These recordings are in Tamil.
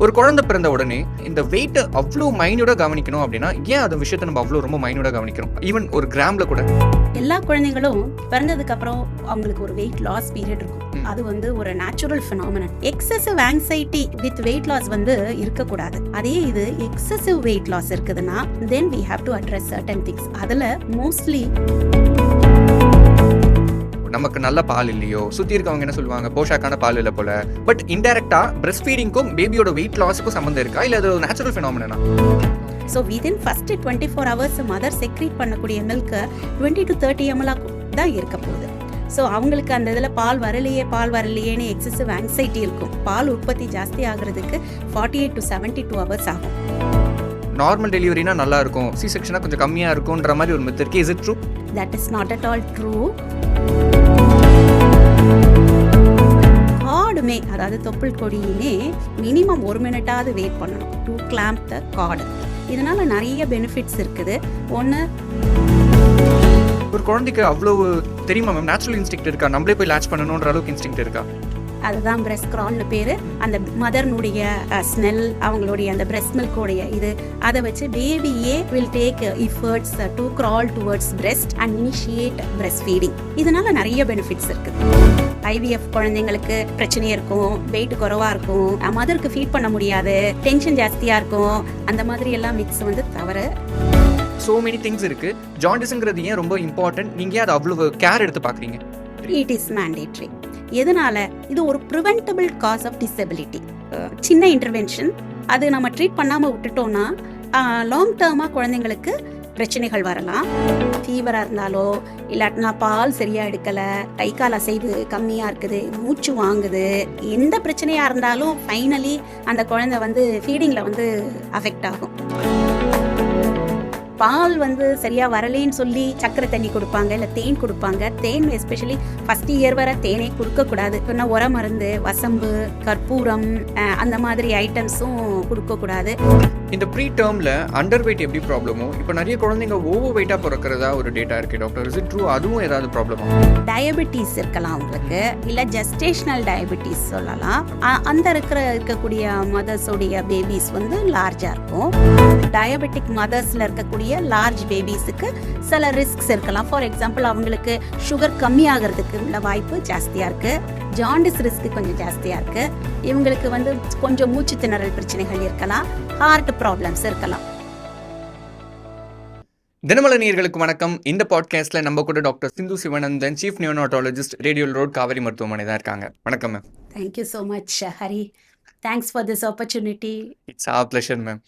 ஒரு குழந்தை பிறந்த உடனே இந்த வெயிட்டை அவ்வளோ மைன்யூட்டாக கவனிக்கணும் அப்படின்னா ஏன் அந்த விஷயத்தை நம்ம அவ்வளோ ரொம்ப மைன்யூட்டாக கவனிக்கிறோம்? ஈவன் ஒரு கிராமில் கூட எல்லா குழந்தைங்களும் பிறந்ததுக்கு அப்புறம் அவங்களுக்கு ஒரு வெயிட் லாஸ் பீரியட் இருக்கும். அது வந்து ஒரு natural phenomenon. Excessive anxiety with weight loss வந்து இருக்கக்கூடாது. அதே இது எக்ஸசிவ் வெயிட் லாஸ் இருக்குதுன்னா then we have to address certain things. அதுல மோஸ்ட்லி நமக்கு நல்ல பால் இல்லையோ, சுற்றி இருக்கவங்க என்ன சொல்லுவாங்க, போஷாக்கான பால் இல்லை போல. பட் இன்டெரக்டா பிரெஸ்ட் ஃபீடிங்க்கும் பேபியோட வெயிட் லாஸுக்கும் சம்மந்தம் இருக்கா, இல்லை அது ஒரு natural phenomena? So within first 24 hours mother secrete பண்ணக்கூடிய மில்க் 20 to 30 ml தான் இருக்க போகுது. ஸோ அவங்களுக்கு அந்த இதில் பால் வரலையேன்னு எக்ஸசிவ் ஆங்ஸைட்டி இருக்கும். பால் உற்பத்தி ஜாஸ்தி ஆகுறதுக்கு 48 to 72 hours ஆகும். நார்மல் டெலிவரினா நல்லா இருக்கும், சி செக்ஷனா கொஞ்சம் கம்மியாக இருக்கும்ன்ற மாதிரி ஒரு மெத்தட் இருக்கு. Is it true? That is not at all true. கார்டுமே, அதாவது தொப்புள் கொடியுமே மினிமம் 1 minute வெயிட் பண்ணணும் டு கிளாம்ப் த கார்டு. இதனால நிறைய பெனிஃபிட்ஸ் இருக்குது. ஒன்று, ஒரு குழந்தைக்கு அவ்வளோ தெரியுமா மேம், நேச்சுரல் இன்ஸ்டிங்க்ட் இருக்கா, நம்மளே போய் லாச் பண்ணணுன்ற அளவுக்கு இன்ஸ்டிங்க்ட் இருக்கா? அதுதான் பிரெஸ்ட் கிரால்னு பேர். அந்த மதர்னுடைய ஸ்மெல், அவங்களுடைய அந்த பிரெஸ்ட் மில்கோடைய இது, அதை வச்சு பேபியே will take efforts to crawl towards breast and initiate breast feeding. இதனால நிறைய பெனிஃபிட்ஸ் இருக்குது. IVF குழந்தைங்களுக்கு பிரச்சனை இருக்கும், வெயிட் குறைவா இருக்கும், மதருக்கு ஃபீட் பண்ண முடியாது, டென்ஷன் ஜாஸ்தியா இருக்கும், அந்த மாதிரி எல்லாம் மிக்ஸ் வந்து தவறு. சோ மெனி திங்ஸ் இருக்கு. ஜாண்டிஸ்ங்கிறது ஏன் ரொம்ப இம்பார்ட்டன்ட்? நீங்க ஏன் அதை அவ்வளவு கேர் எடுத்து பாக்குறீங்க? It is mandatory. எதனால? இது ஒரு ப்ரிவென்டபிள் காஸ் ஆஃப் டிசபிலிட்டி. சின்ன இன்டர்வென்ஷன், அது நம்ம ட்ரீட் பண்ணாம விட்டுட்டோம்னா லாங் டேர்மா குழந்தைங்களுக்கு பிரச்சனைகள் வரலாம். ஃபீவரா இருந்தாலோ, இல்லாட்டினா பால் சரியா எடுக்கல, கை கால் அசைவு கம்மியா இருக்குது, மூச்சு வாங்குது, எந்த பிரச்சனையா இருந்தாலும் ஃபைனலி அந்த குழந்தை வந்து ஃபீடிங்ல வந்து அஃபெக்ட் ஆகும். பால் வந்து சரியா வரலேன்னு சொல்லி சக்கரை தண்ணி கொடுப்பாங்க, இல்லை தேன் கொடுப்பாங்க. தேன் எஸ்பெஷலி ஃபர்ஸ்ட் இயர் வரை தேனே கொடுக்கக்கூடாது. சொன்னா உர மருந்து, வசம்பு, கற்பூரம், அந்த மாதிரி ஐட்டம்ஸும் கொடுக்கக்கூடாது. இந்த ப்ரீ டேர்மில் அண்டர் வெயிட் எப்படி ப்ராப்ளமோ, இப்போ நிறைய குழந்தைங்க ஓவர் வெயிட்டாக பிறக்கிறதா ஒரு டேட்டா இருக்கு டாக்டர். Is it true? அதுவும் ஏதாவது ப்ராப்ளமா? டயபெட்டிஸ் இருக்கலாம் அவங்களுக்கு, இல்லை ஜெஸ்டேஷனல் டயபெட்டிஸ் சொல்லலாம். அந்த இருக்கக்கூடிய மதர்ஸோடைய பேபிஸ் வந்து லார்ஜாக இருக்கும். டயபெட்டிக் மதர்ஸில் இருக்கக்கூடிய லார்ஜ் பேபிஸுக்கு சில ரிஸ்க்ஸ் இருக்கலாம். ஃபார் எக்ஸாம்பிள், அவங்களுக்கு சுகர் கம்மியாகிறதுக்கு உள்ள வாய்ப்பு ஜாஸ்தியாக இருக்குது. ஜாண்டிஸ் ரிஸ்க் கொஞ்சம் ஜாஸ்தியாக இருக்குது. இவங்களுக்கு வந்து கொஞ்சம் மூச்சு திணறல் பிரச்சனைகள் இருக்கலாம், ஹார்ட் ப்ராப்ளம்ஸ் இருக்கலாம். தினமலை நேயர்களுக்கு வணக்கம். இந்த பாட்காஸ்ட்ல நம்ம கூட doctor Sindhu Sivanandan, chief neonatologist, radial road, Kaveri மருத்துவமனை தான் இருக்காங்க. வணக்கம் ma'am. Thank you so much Hari. Thanks for this opportunity. It's a pleasure ma'am.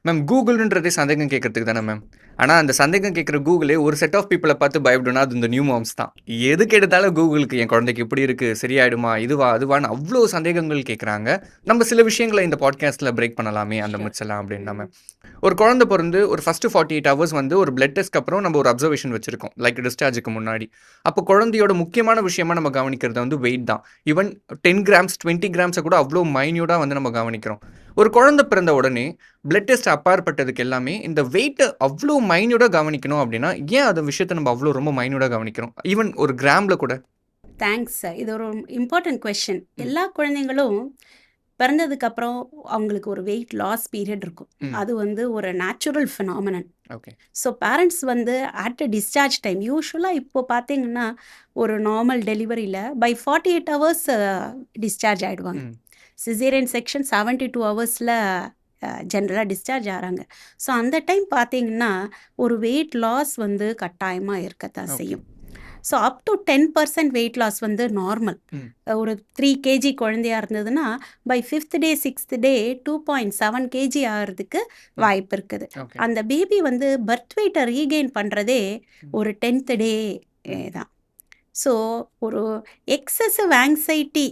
Ma'am, கூகுள்ன்றதே சந்தேகம் கேட்கறதுக்கு தானே மேம். ஆனால் அந்த சந்தேகம் கேட்குற கூகுளே ஒரு செட் ஆஃப் பீப்புளை பார்த்து பயப்படுனா அது இந்த நியூ மாம்ஸ் தான். எதுக்கு எடுத்தாலும் கூகுளுக்கு என் குழந்தைக்கு இப்படி இருக்குது, சரியாயிடுமா, இதுவா அதுவான்னு அவ்வளோ சந்தேகங்கள் கேட்குறாங்க. நம்ம சில விஷயங்களை இந்த பாட்காஸ்ட்டில் பிரேக் பண்ணலாமே அந்த முச்சலாம் அப்படின்னா மேம். ஒரு குழந்தை பிறந்து ஒரு ஃபஸ்ட்டு 48 hours வந்து ஒரு பிளட் டெஸ்ட்க்கு அப்புறம் நம்ம ஒரு அப்சர்வேஷன் வச்சுருக்கோம், லைக் டிஸ்சார்ஜுக்கு முன்னாடி. அப்போ குழந்தையோட முக்கியமான விஷயமா நம்ம கவனிக்கிறது வந்து வெயிட் தான். ஈவன் 10 grams 20 grams கூட அவ்வளோ மைன்யூட்டாக வந்து நம்ம கவனிக்கிறோம். ஒரு குழந்தை பிறந்த உடனே பிளட் டெஸ்ட் அப்பாற்பட்டதுக்கு எல்லாமே இந்த வெயிட்டை அவ்வளோ மைன்யூட்டாக கவனிக்கணும் அப்படின்னா ஏன் அந்த விஷயத்தை நம்ம அவ்வளோ ரொம்ப மைன்யூட்டாக கவனிக்கிறோம், ஈவன் ஒரு கிராமில் கூட? தேங்க்ஸ். இது ஒரு இம்பார்ட்டன்ட் கொஸ்டின். எல்லா குழந்தைங்களும் பிறந்ததுக்கு அப்புறம் அவங்களுக்கு ஒரு வெயிட் லாஸ் பீரியட் இருக்கும். அது வந்து ஒரு natural phenomenon. Okay. So parents வந்து அட் டிஸ்சார்ஜ் டைம், யூஸ்வலாக இப்போ பார்த்தீங்கன்னா ஒரு நார்மல் டெலிவரியில் பை 48 hours டிஸ்சார்ஜ் ஆகிடுவாங்க. சிசேரியன் செக்ஷன் 72 hours ஜென்ரலாக டிஸ்சார்ஜ் ஆகிறாங்க. ஸோ அந்த டைம் பார்த்தீங்கன்னா ஒரு வெயிட் லாஸ் வந்து கட்டாயமாக இருக்கத்தான் செய்யும். So up to 10% weight loss வந்து நார்மல். ஒரு 3 kg குழந்தையா இருந்ததுன்னா by 5th day 6th day 2.7 kg ஆகிறதுக்கு வாய்ப்பு இருக்குது. அந்த பேபி வந்து பர்த் வெயிட்டை ரீகெயின் பண்ணுறதே ஒரு 10th day தான். ஸோ ஒரு excessive anxiety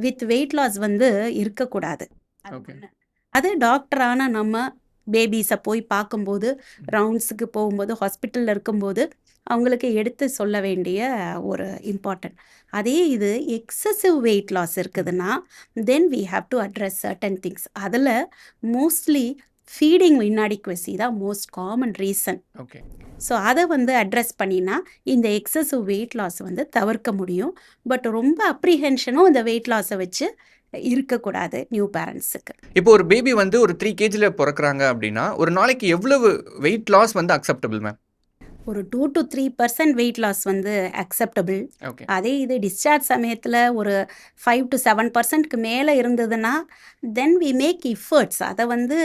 with weight loss வந்து இருக்கக்கூடாது. அது டாக்டரான நம்ம பேபிஸை போய் பார்க்கும்போது, ரவுண்ட்ஸுக்கு போகும்போது, ஹாஸ்பிட்டலில் இருக்கும்போது அவங்களுக்கு எடுத்து சொல்ல வேண்டிய ஒரு இம்பார்ட்டன்ட். அதே இது எக்ஸசிவ் வெயிட் லாஸ் இருக்குதுன்னா then we have to address certain things. அதில் மோஸ்ட்லி ஃபீடிங் இன்னாடிக்வசி தான் most common reason. Okay. So அதை வந்து அட்ரஸ் பண்ணினா இந்த எக்ஸசிவ் வெயிட் லாஸ் வந்து தவிர்க்க முடியும். பட் ரொம்ப அப்ரிஹென்ஷனும் இந்த வெயிட் லாஸை வச்சு இருக்கக்கூடாது நியூ பேரண்ட்ஸுக்கு. இப்போ ஒரு பேபி வந்து ஒரு 3 கேஜில பொறக்குறாங்க அப்படின்னா, ஒரு நாளைக்கு எவ்வளவு வெயிட் லாஸ் வந்து அக்செப்டபிள் மேம்? ஒரு 2-3% வெயிட் லாஸ் வந்து அக்செப்டபிள். ஓகே. அதே இது டிஸ்சார்ஜ் சமயத்தில் ஒரு 5-7%க்கு மேலே இருந்ததுன்னா தென் வி மேக் எஃபர்ட்ஸ். அதை வந்து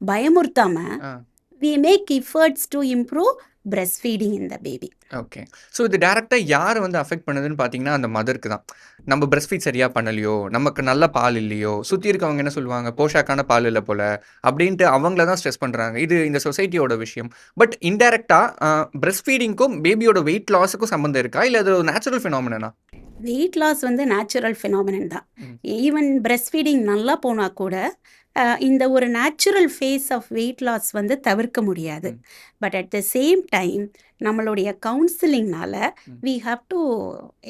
பயமுறுத்தாமல் ஆ. We make efforts to improve breast feeding இந்த பேபி. ஓகே. ஸோ இது டைரக்டாக யார் வந்து அஃபெக்ட் பண்ணுதுன்னு பார்த்தீங்கன்னா, அந்த மதருக்கு தான். நம்ம பிரஸ்ட் ஃபீட் சரியாக பண்ணலையோ, நமக்கு நல்ல பால் இல்லையோ, சுற்றி இருக்கவங்க என்ன சொல்லுவாங்க, போஷாக்கான பால் இல்லை போல அப்படின்ட்டு அவங்கள தான் ஸ்ட்ரெஸ் பண்ணுறாங்க. இது இந்த சொசைட்டியோட விஷயம். பட் இன்டைரக்டாக பிரஸ்ட் ஃபீடிங்க்கும் பேபியோட வெயிட் லாஸுக்கும் சம்மந்தம் இருக்கா, இல்லை அது ஒரு நேச்சுரல் ஃபினாமினா? வெயிட் லாஸ் வந்து நேச்சுரல் ஃபினாமினன் தான். ஈவன் பிரஸ்ட் ஃபீடிங் நல்லா போனால் கூட இந்த ஒரு natural phase of weight loss வந்து தவிர்க்க முடியாது. But at the same time நம்மளுடைய கவுன்சிலிங்னால we have to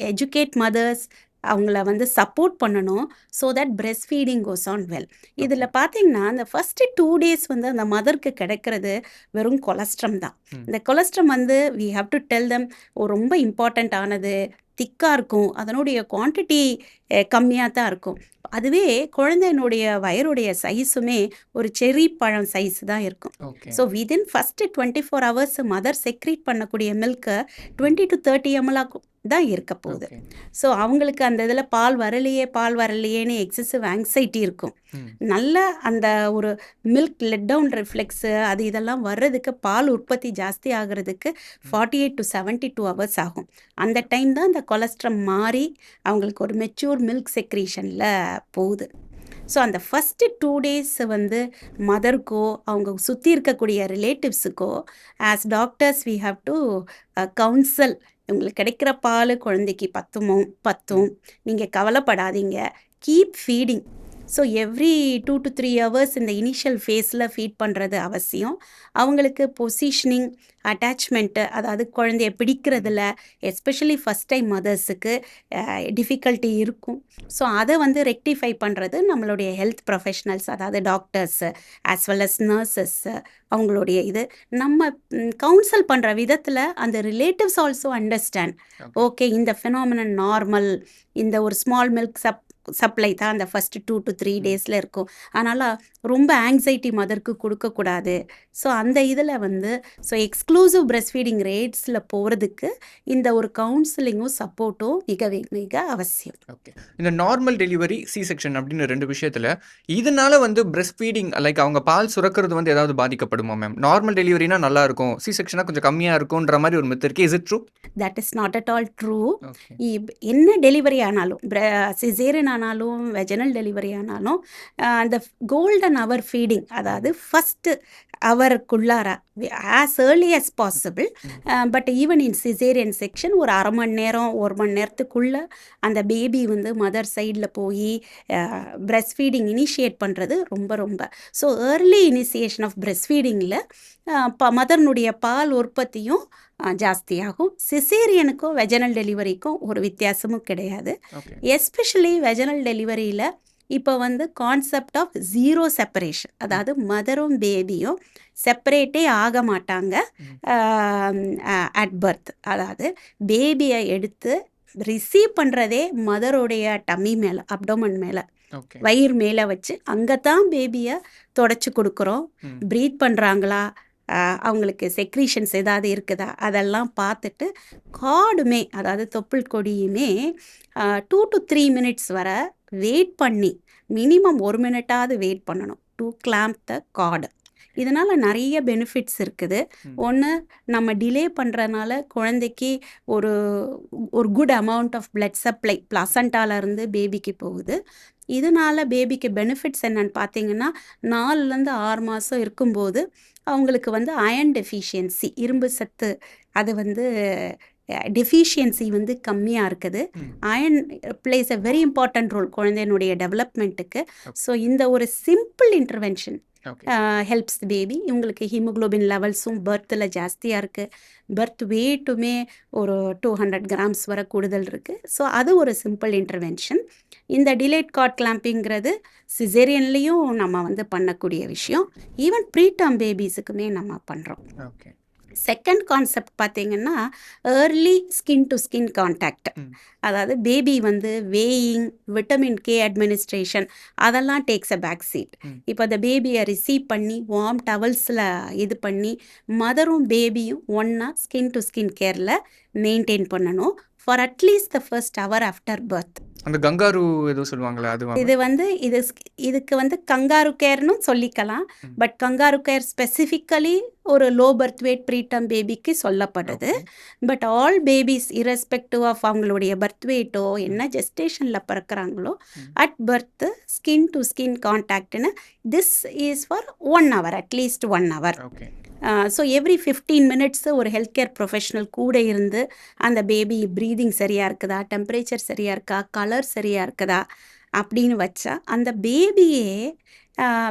educate mothers, அவங்கள வந்து சப்போர்ட் பண்ணணும் so that breast feeding goes on well. இதில் பார்த்தீங்கன்னா அந்த ஃபஸ்ட்டு 2 டேஸ் வந்து அந்த மதருக்கு கிடைக்கிறது வெறும் கொலஸ்ட்ரம் தான். இந்த கொலஸ்ட்ரம் வந்து we have to tell them ரொம்ப இம்பார்ட்டண்ட் ஆனது, திக்காக இருக்கும், அதனுடைய குவான்டிட்டி கம்மியாக தான் இருக்கும். அதுவே குழந்தையினுடைய வயருடைய சைஸுமே ஒரு செர்ரி பழம் சைஸ் தான் இருக்கும். So within first 24 hours mother secrete பண்ணக்கூடிய மில்க்கு 20 to 30 ml தான் இருக்க போகுது. ஸோ அவங்களுக்கு அந்த இதில் பால் வரலையேன்னு எக்ஸசிவ் ஆங்ஸைட்டி இருக்கும். நல்ல அந்த ஒரு மில்க் லெட் டவுன் ரிஃப்ளெக்ஸு அது இதெல்லாம் வர்றதுக்கு, பால் உற்பத்தி ஜாஸ்தி ஆகிறதுக்கு 48 to 72 ஹவர்ஸ் ஆகும். அந்த டைம் தான் இந்த கொலஸ்ட்ரம் மாறி அவங்களுக்கு ஒரு மெச்சூர் மில்க் செக்ரீஷனில் போகுது. ஸோ அந்த ஃபஸ்ட்டு 2 டேஸ் வந்து மதருக்கோ அவங்க சுற்றி இருக்கக்கூடிய ரிலேட்டிவ்ஸுக்கோ as doctors we have to counsel. உங்களுக்கு கிடைக்கிற பால் குழந்தைக்கு பத்தும், நீங்கள் கவலைப்படாதீங்க, keep feeding. So every 2 to 3 hours இந்த இனிஷியல் ஃபேஸில் ஃபீட் பண்ணுறது அவசியம். அவங்களுக்கு பொசிஷனிங், அட்டாச்மெண்ட்டு, அதாவது குழந்தைய பிடிக்கிறதுல எஸ்பெஷலி ஃபஸ்ட் டைம் மதர்ஸுக்கு டிஃபிகல்ட்டி இருக்கும். ஸோ அதை வந்து ரெக்டிஃபை பண்ணுறது நம்மளுடைய ஹெல்த் ப்ரொஃபஷனல்ஸ், அதாவது doctors as well as nurses, அவங்களுடைய இது நம்ம கவுன்சல் பண்ணுற விதத்தில் அந்த ரிலேட்டிவ்ஸ் ஆல்சோ அண்டர்ஸ்டாண்ட். ஓகே, இந்த ஃபினாமினன் நார்மல், இந்த ஒரு ஸ்மால் மில்க் சப்ளை தான் அந்த ஃபஸ்ட்டு 2 to 3 டேஸில் இருக்கும். அதனால் ரொம்ப ஆங்ஸைட்டி மதருக்கு கொடுக்கக்கூடாது. ஸோ அந்த இதில் வந்து எக்ஸ்க்ளூசிவ் பிரஸ்ட் ஃபீடிங் ரேட்ஸில் போகிறதுக்கு இந்த ஒரு கவுன்சிலிங்கும் சப்போர்ட்டும் மிக அவசியம். ஓகே. இந்த நார்மல் டெலிவரி, சி செக்ஷன் அப்படின்னு 2 விஷயத்தில் இதனால வந்து பிரஸ்ட் ஃபீடிங் லைக் அவங்க பால் சுரக்கிறது வந்து ஏதாவது பாதிக்கப்படுமா மேம்? நார்மல் டெலிவரினா நல்லா இருக்கும், சி செக்ஷனாக கொஞ்சம் கம்மியாக இருக்கும்ன்ற மாதிரி ஒரு மித்து இருக்கு. Is it true? That is not at all true. என்ன டெலிவரி ஆனாலும், சிசேரியன் ஆனாலும் வெஜினல் டெலிவரி ஆனாலும் அந்த கோல்டன் அவர் ஃபீடிங், அதாவது ஃபஸ்ட்டு அவருக்குள்ளார as early as possible. But even in caesarean section ஒரு அரை மணி நேரம் 1 மணி நேரத்துக்குள்ளே அந்த பேபி வந்து மதர் சைடில் போய் பிரஸ்ட் ஃபீடிங் இனிஷியேட் பண்ணுறது ரொம்ப so early initiation of breast ஃபீடிங்கில் மதர்னுடைய பால் உற்பத்தியும் ஜாஸ்தியாகும். சிசேரியனுக்கும் வெஜினல் டெலிவரிக்கும் ஒரு வித்தியாசமும் கிடையாது. எஸ்பெஷலி வெஜினல் டெலிவரியில் இப்போ வந்து கான்செப்ட் ஆஃப் 0 செப்பரேஷன், அதாவது மதரும் பேபியும் செப்பரேட்டே ஆக மாட்டாங்க அட் பர்த். அதாவது பேபியை எடுத்து ரிசீவ் பண்ணுறதே மதருடைய டம்மி மேலே, அப்டோமன் மேலே, வயிறு மேலே வச்சு அங்கே தான் பேபியை தொடச்சி கொடுக்குறோம். ப்ரீத் பண்ணுறாங்களா, அவங்களுக்கு செக்ரீஷன்ஸ் ஏதாவது இருக்குதா, அதெல்லாம் பார்த்துட்டு கார்டுமே, அதாவது தொப்புள் கொடியுமே 2 to 3 minutes வரை வெயிட் பண்ணி, மினிமம் 1 minute வெயிட் பண்ணணும் டு கிளாம்ப் த கார்டு. இதனால் நிறைய பெனிஃபிட்ஸ் இருக்குது. ஒன்று, நம்ம டிலே பண்ணுறதுனால குழந்தைக்கு ஒரு good amount of blood supply பிளாசண்டாலேருந்து பேபிக்கு போகுது. இதனால் பேபிக்கு பெனிஃபிட்ஸ் என்னன்னு பார்த்தீங்கன்னா, 4 to 6 மாதம் இருக்கும்போது அவங்களுக்கு வந்து அயர்ன் டெஃபிஷியன்சி, இரும்பு சத்து, அது வந்து டெஃபிஷியன்சி வந்து கம்மியாக இருக்குது. Iron plays a very important role குழந்தையினுடைய டெவலப்மெண்ட்டுக்கு. ஸோ இந்த ஒரு சிம்பிள் இன்டர்வென்ஷன் ஹெல்ப்ஸ் பேபி. இவங்களுக்கு ஹீமோக்ளோபின் லெவல்ஸும் பர்த்தில் ஜாஸ்தியாக இருக்குது. பர்த் வெயிட்டுமே ஒரு 200 grams வரை கூடுதல் இருக்குது. ஸோ அது ஒரு சிம்பிள் இன்டர்வென்ஷன். இந்த டிலேட் கார்ட் கிளாம்பிங்கிறது சிசேரியன்லேயும் நம்ம வந்து பண்ணக்கூடிய விஷயம். ஈவன் ப்ரீடம் பேபிஸுக்குமே நம்ம பண்ணுறோம். ஓகே. செகண்ட் கான்செப்ட் பார்த்தீங்கன்னா early skin to skin contact. ம். அதாவது பேபி வந்து வேயிங், விட்டமின் கே அட்மினிஸ்ட்ரேஷன் அதெல்லாம் டேக்ஸ் அ பேக் சீட். ம். இப்போ அந்த பேபியை ரிசீவ் பண்ணி வார்ம் டவல்ஸில் இது பண்ணி மதரும் பேபியும் ஒன்றா ஸ்கின் டு ஸ்கின் கேரில் மெயின்டைன் பண்ணணும் for at least the first hour after birth. அந்த கங்காரு ஏதோ சொல்லுவாங்களே அதுவா? இது வந்து இதுக்கு வந்து கங்காரு கேர்னு சொல்லிக்கலாம். ம். பட் கங்காரு கேர் ஸ்பெசிஃபிக்கலி ஒரு லோ பர்த் வெயிட் ப்ரீடம் பேபிக்கு சொல்லப்படுது. Okay. But all babies irrespective of அவங்களுடைய பர்த் வெயிட்டோ என்ன ஜெஸ்டேஷனில் பிறக்கிறாங்களோ ம். At birth skin to skin கான்டாக்ட்னு this is for 1 hour, at least 1 hour. Okay. So every 15 minutes ஒரு ஹெல்த் கேர் ப்ரொஃபஷனல் கூட இருந்து அந்த பேபி ப்ரீதிங் சரியாக இருக்குதா, டெம்பரேச்சர் சரியாக இருக்கா, கலர் சரியாக இருக்குதா அப்படின்னு வச்சா அந்த பேபியே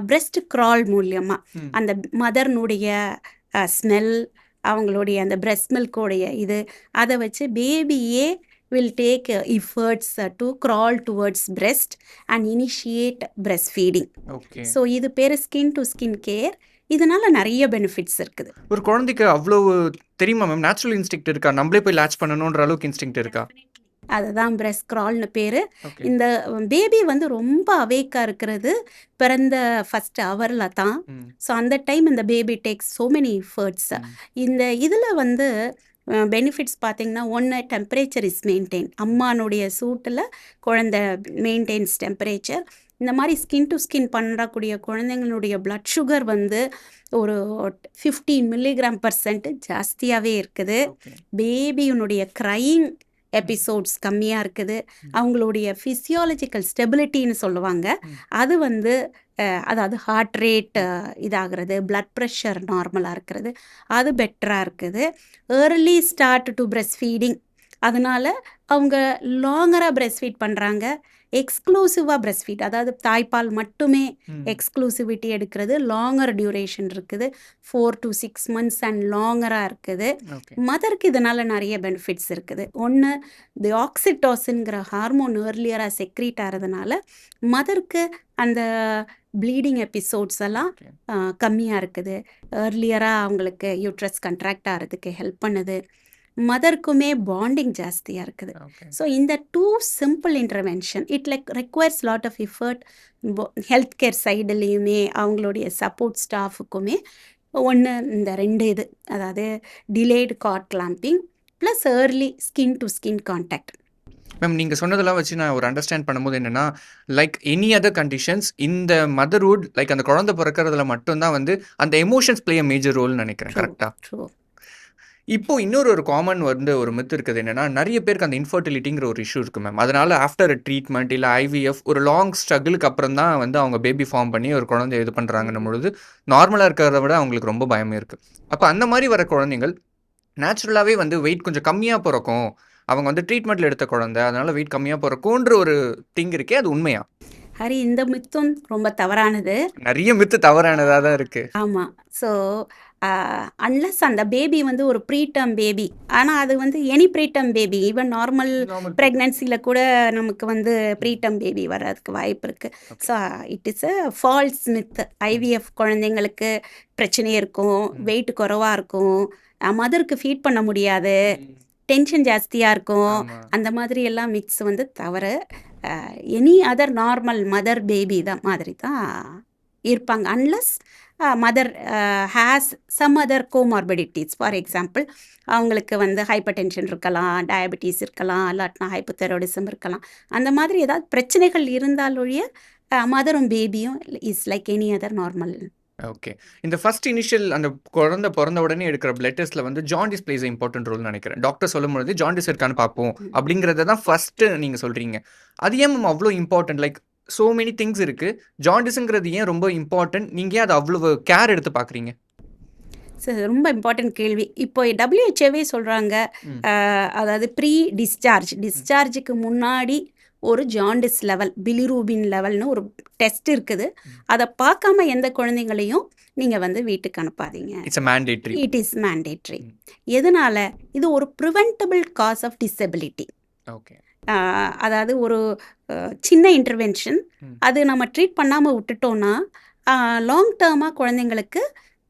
பிரெஸ்ட் க்ரால் மூலியமாக ம். அந்த மதர்னுடைய ஸ்மெல், அவங்களுடைய அந்த பிரெஸ்ட் மில்கோடைய இது அதை வச்சு பேபியே will take efforts to crawl towards breast and initiate breastfeeding. Okay. So இது பேர் ஸ்கின் டு ஸ்கின் கேர். இதனால நிறைய பெனிஃபிட்ஸ் இருக்குது. ஒரு குழந்தைக்கு அவ்வளவு தெரியுமா மேம்? நேச்சுரல் இன்ஸ்டிங்க்ட் இருக்கா? நம்மளே போய் லேட்ச் பண்ணணுன்ற அளவுக்கு இன்ஸ்டிங்க்ட் இருக்கா? அதுதான் பிரெஸ்ட் கிரால்னு பேர். ஓகே. இந்த பேபி வந்து ரொம்ப அவேக்காக இருக்கிறது பிறந்த ஃபர்ஸ்ட் ஹவரில் தான். ம். ஸோ அந்த டைம் இந்த baby takes so many efforts. ம். இந்த இதில் வந்து பெனிஃபிட்ஸ் பார்த்தீங்கன்னா ஒன்று டெம்பரேச்சர் இஸ் மெயின்டைன். அம்மானுடைய சூட்டில் குழந்தை மெயின்டைன்ஸ் டெம்பரேச்சர். இந்த மாதிரி ஸ்கின் டு ஸ்கின் பண்ணக்கூடிய குழந்தைங்களுடைய பிளட் சுகர் வந்து ஒரு 15 mg/% ஜாஸ்தியாகவே இருக்குது. ஓகே. பேபியினுடைய க்ரையிங் எபிசோட்ஸ் கம்மியாக இருக்குது. அவங்களுடைய ஃபிசியாலஜிக்கல் ஸ்டெபிலிட்டின்னு சொல்லுவாங்க. ம். அது வந்து அதாவது ஹார்ட் ரேட் இதாகிறது, பிளட் ப்ரெஷர் நார்மலாக இருக்கிறது, அது பெட்டராக இருக்குது. Early start to breast feeding. அதனால் அவங்க லாங்கராக பிரெஸ்ட் ஃபீட் பண்ணுறாங்க. எக்ஸ்க்ளூசிவாக பிரெஸ்ட் ஃபீட், அதாவது தாய்ப்பால் மட்டுமே ம். எக்ஸ்க்ளூசிவிட்டி எடுக்கிறது, லாங்கர் டியூரேஷன் இருக்குது, 4 to 6 months அண்ட் லாங்கராக இருக்குது. ஓகே. மதருக்கு இதனால் நிறைய பெனிஃபிட்ஸ் இருக்குது. ஒன்று, தி ஆக்சிடோசின்ங்கிற ஹார்மோன் ஏர்லியராக செக்ரீட் ஆகிறதுனால மதருக்கு அந்த ப்ளீடிங் எபிசோட்ஸ் எல்லாம் ஓகே. கம்மியாக இருக்குது. ஏர்லியராக அவங்களுக்கு யூட்ரஸ் கண்ட்ராக்ட் ஆகிறதுக்கு ஹெல்ப் பண்ணுது. மதருக்குமே பாண்டிங் ஜாஸ்தியாக இருக்குது. ஓகே. ஸோ இந்த 2 simple intervention it requires lot of effort. Health care சைடுலேயுமே அவங்களுடைய சப்போர்ட் ஸ்டாஃபுக்குமே ஒன்று இந்த 2 இது, அதாவது delayed cord clamping plus early skin to skin contact. Ma'am நீங்கள் சொன்னதெல்லாம் வச்சு நான் ஒரு அண்டர்ஸ்டாண்ட் பண்ணும்போது என்னென்னா, லைக் எனி அதர் கண்டிஷன்ஸ் இந்த மதர்ஹுட் லைக் அந்த குழந்தை பிறக்கிறதுல மட்டும்தான் வந்து அந்த எமோஷன்ஸ் பிளே அ மேஜர் ரோல்னு நினைக்கிறேன். கரெக்டாக? ட்ரூ. இப்போ இன்னொரு காமன் வந்து ஒரு மித்து இருக்குது என்னன்னா, நிறைய பேருக்கு அந்த இன்ஃபர்டிலிட்டிங்கிற ஒரு இஷ்யூ இருக்குது மேம். அதனால ஆஃப்டர் ட்ரீட்மெண்ட் இல்லை ஐவிஎஃப் ஒரு லாங் ஸ்ட்ரகிளுக்கு அப்புறம் தான் வந்து அவங்க பேபி ஃபார்ம் பண்ணி ஒரு குழந்தை இது பண்ணுறாங்கன்னும் பொழுது நார்மலாக இருக்கிறத விட அவங்களுக்கு ரொம்ப பயமே இருக்குது. அப்போ அந்த மாதிரி வர குழந்தைங்கள் நேச்சுரலாகவே வந்து வெயிட் கொஞ்சம் கம்மியாக பிறக்கும், அவங்க வந்து ட்ரீட்மெண்ட்டில் எடுத்த குழந்தை அதனால வெயிட் கம்மியாக பிறக்கும்ன்ற ஒரு திங் இருக்கே, அது உண்மையா? ஹரி, இந்த மித்தும் ரொம்ப தவறானது. நிறைய மித்து தவறானதாக தான் இருக்குது. ஆமாம். ஸோ அன்லஸ் அந்த பேபி வந்து ஒரு ப்ரீடம் பேபி, ஆனால் அது வந்து any preterm baby, even normal ப்ரெக்னன்சியில் கூட நமக்கு வந்து ப்ரீடம் பேபி வர்றதுக்கு வாய்ப்பு இருக்குது. So it is a false myth. IVF குழந்தைங்களுக்கு பிரச்சனை இருக்கும், வெயிட் குறைவாக இருக்கும், மதருக்கு ஃபீட் பண்ண முடியாது, டென்ஷன் ஜாஸ்தியாக இருக்கும், அந்த மாதிரி எல்லாம் மிக்ஸ் வந்து தவறு. Any other normal mother baby தான் மாதிரி தான் இருப்பாங்க. Unless mother has some other comorbidities. For example அவங்களுக்கு வந்து ஹைப்பர் டென்ஷன் இருக்கலாம், டயபெட்டிஸ் இருக்கலாம், இல்லாட்டினா ஹைப்போதைராய்டிசம் இருக்கலாம். அந்த மாதிரி ஏதாவது பிரச்சனைகள் இருந்தாலொழிய மதரும் பேபியும் is like any other normal. Okay. இந்த ஃபர்ஸ்ட் இனிஷியல் அந்த குழந்தை பிறந்த உடனே எடுக்கிற பிளட் டெஸ்ட்டில் வந்து ஜாண்டிஸ் பிளேஸ் இம்பார்ட்டன்ட் ரோல் நினைக்கிறேன். டாக்டர் சொல்லும்போது ஜாண்டிஸ் இருக்கான்னு பார்ப்போம் அப்படிங்கிறத தான் ஃபர்ஸ்ட்டு நீங்கள் சொல்கிறீங்க. அது ஏன் மேம் அவ்வளோ important? Like so many things இருக்குது, ஜாண்டிஸுங்கிறது ஏன் ரொம்ப இம்பார்ட்டன்ட்? நீங்கள் ஏன் அதை அவ்வளோ கேர் எடுத்து பார்க்குறீங்க? சார், ரொம்ப இம்பார்ட்டன்ட் கேள்வி. இப்போ WHO சொல்கிறாங்க, அதாவது ப்ரீ டிஸ்சார்ஜுக்கு முன்னாடி ஒரு ஜாண்டிஸ் லெவல், பிலிரூபின் லெவல்னு ஒரு டெஸ்ட் இருக்குது. அதை பார்க்காம எந்த குழந்தைங்களையும் நீங்கள் வந்து வீட்டுக்கு அனுப்பாதீங்க. It is mandatory. எதனால? இது ஒரு preventable cause of disability. Okay. அதாவது ஒரு சின்ன இன்டர்வென்ஷன், அது நம்ம ட்ரீட் பண்ணாமல் விட்டுட்டோன்னா லாங் டேர்மாக குழந்தைங்களுக்கு